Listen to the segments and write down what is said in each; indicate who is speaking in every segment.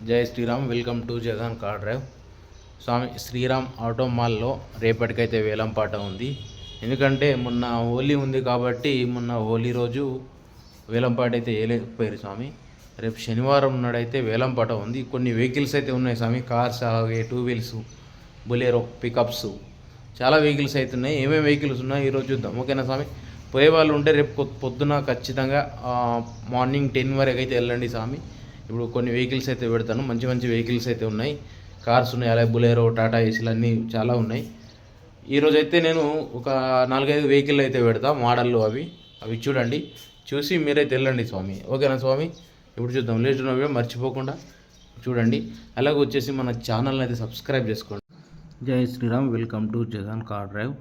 Speaker 1: జై Sriram. Welcome to Jagan car drive. Swami Sriram auto మాల్లో రేపటికైతే వేలంపాట ఉంది. ఎందుకంటే మొన్న హోలీ ఉంది కాబట్టి మొన్న హోలీ రోజు వేలంపాట అయితే వేయలేకపోయారు స్వామి. రేపు శనివారం నాడైతే వేలంపాట ఉంది. కొన్ని వెహికల్స్ అయితే ఉన్నాయి స్వామి, కార్స్, అలాగే 2 వీల్స్, బులెరో, పికప్స్, చాలా వెహికల్స్ అయితే ఉన్నాయి. ఏమేమి వెహికల్స్ ఉన్నాయి ఈరోజు చూద్దాం, ఓకేనా స్వామి. పోయే వాళ్ళు ఉంటే రేపు పొద్దున ఖచ్చితంగా మార్నింగ్ 10 వరకు అయితే వెళ్ళండి స్వామి. ఇప్పుడు కొన్ని వెహికల్స్ అయితే పెడతాను, మంచి మంచి వెహికల్స్ అయితే ఉన్నాయి, కార్స్ ఉన్నాయి, అలాగే బులెరో, టాటా ఏసీలు అన్నీ చాలా ఉన్నాయి. ఈరోజు అయితే నేను ఒక 4-5 వెహికల్ అయితే పెడతా, మోడళ్ళు అవి చూడండి, చూసి మీరైతే వెళ్ళండి స్వామి, ఓకేనా స్వామి. ఇప్పుడు చూద్దాం, లేట్ మర్చిపోకుండా చూడంండి. అలాగే వచ్చేసి మన ఛానల్ని అయితే సబ్స్క్రైబ్ చేసుకోండి. జై Sriram. Welcome to Jagan car drive.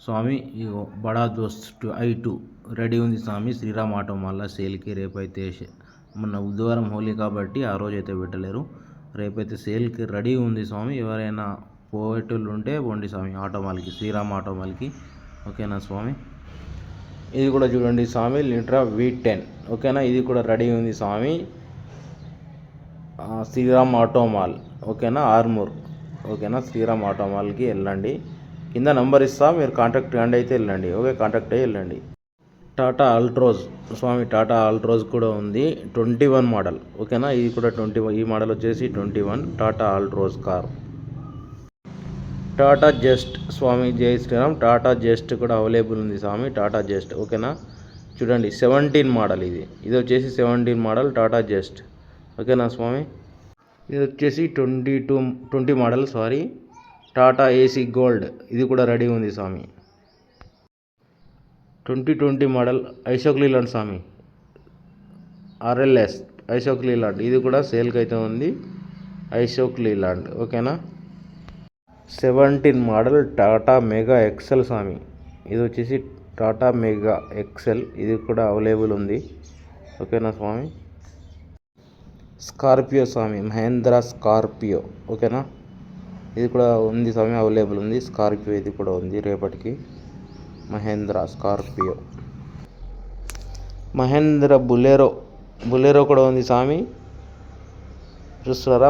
Speaker 1: స్వామి ఇగో బడా దోస్త్ i2 రెడీ ఉంది స్వామి. శ్రీరామ్ ఆటో మళ్ళీ సేల్కి రేపైతే మొన్న బుధవారం హోలీ కాబట్టి ఆ రోజు అయితే పెట్టలేరు, రేపైతే సేల్కి రెడీ ఉంది స్వామి. ఎవరైనా పోయేటోళ్ళు ఉంటే పోండి స్వామి ఆటో మాల్కి, శ్రీరామ్ ఆటో మాల్కి, ఓకేనా స్వామి. ఇది కూడా చూడండి స్వామి, లిట్రా V10, ఓకేనా. ఇది కూడా రెడీ ఉంది స్వామి, శ్రీరామ్ ఆటో మాల్, ఓకేనా. ఆర్మూర్, ఓకేనా. శ్రీరామ్ ఆటో మాల్కి వెళ్ళండి, కింద నంబర్ ఇస్తా, మీరు కాంటాక్ట్ కండి అయితే వెళ్ళండి, ఓకే. కాంటాక్ట్ అయ్యి వెళ్ళండి. టాటా ఆల్ట్రోజ్ స్వామి, టాటా ఆల్ట్రోజ్ కూడా ఉంది, 21 మోడల్, ఓకేనా. ఇది కూడా 21, ఈ మోడల్ వచ్చేసి 21 టాటా ఆల్ట్రోజ్ కార్. టాటా జస్ట్ స్వామి, జై శ్రీరామ్. టాటా జస్ట్ కూడా అవైలబుల్ ఉంది స్వామి, టాటా జస్ట్, ఓకేనా. చూడండి 17 మోడల్, ఇది వచ్చేసి 17 మోడల్ టాటా జస్ట్, ఓకేనా స్వామి. ఇది వచ్చేసి 20 model sorry, Tata AC gold, ఇది కూడా రెడీ ఉంది స్వామి. 2020 మోడల్ అశోక్ లీలాండ్ స్వామి, RLS అశోక్ లీలాండ్, ఇది కూడా సేల్కి అయితే ఉంది, అశోక్ లీలాండ్, ఓకేనా. 17 మోడల్ టాటా మెగా ఎక్సెల్ స్వామి, ఇది వచ్చేసి టాటా మెగా ఎక్సెల్, ఇది కూడా అవైలబుల్ ఉంది, ఓకేనా స్వామి. స్కార్పియో స్వామి, మహేంద్ర స్కార్పియో, ఓకేనా. ఇది కూడా ఉంది స్వామి, అవైలబుల్ ఉంది స్కార్పియో, ఇది కూడా ఉంది రేపటికి. మహేంద్ర స్కార్పియో, మహేంద్ర బులెరో కూడా ఉంది స్వామి. చూస్తారా,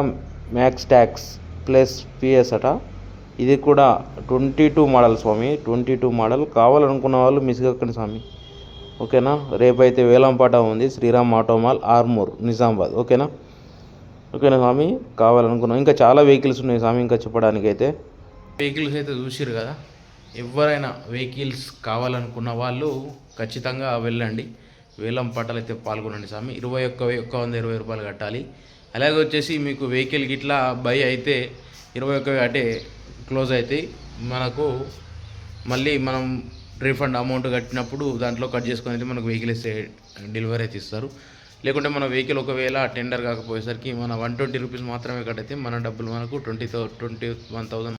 Speaker 1: మ్యాక్స్ ట్యాక్స్ ప్లస్ PS అట, ఇది కూడా 22 మోడల్ స్వామి, 22 మోడల్. కావాలనుకున్న వాళ్ళు మిస్ కాకండి స్వామి, ఓకేనా. రేపైతే వేలంపాట ఉంది, శ్రీరామ్ ఆటో మాల్, ఆర్మూర్, నిజామాబాద్, ఓకేనా. ఓకేనా స్వామి. కావాలనుకున్నాం, ఇంకా చాలా వెహికల్స్ ఉన్నాయి స్వామి, ఇంకా చెప్పడానికి అయితే. వెహికల్స్ అయితే చూసిరు కదా, ఎవరైనా వెహికల్స్ కావాలనుకున్న వాళ్ళు ఖచ్చితంగా వెళ్ళండి, వేలం పాటలు అయితే పాల్గొనండి స్వామి. 21,120 రూపాయలు కట్టాలి. అలాగే వచ్చేసి మీకు వెహికల్ గిట్లా బై అయితే 21 అంటే క్లోజ్ అవుతాయి, మనకు మళ్ళీ మనం రీఫండ్ అమౌంట్ కట్టినప్పుడు దాంట్లో కట్ చేసుకొని అయితే మనకు వెహికల్ ఇస్తే డెలివరీ అయితే ఇస్తారు. లేకుంటే మన వెహికల్ ఒకవేళ టెండర్ కాకపోయేసరికి మన 120 రూపీస్ మాత్రమే కట్ అయితే మన డబ్బులు మనకు 21,000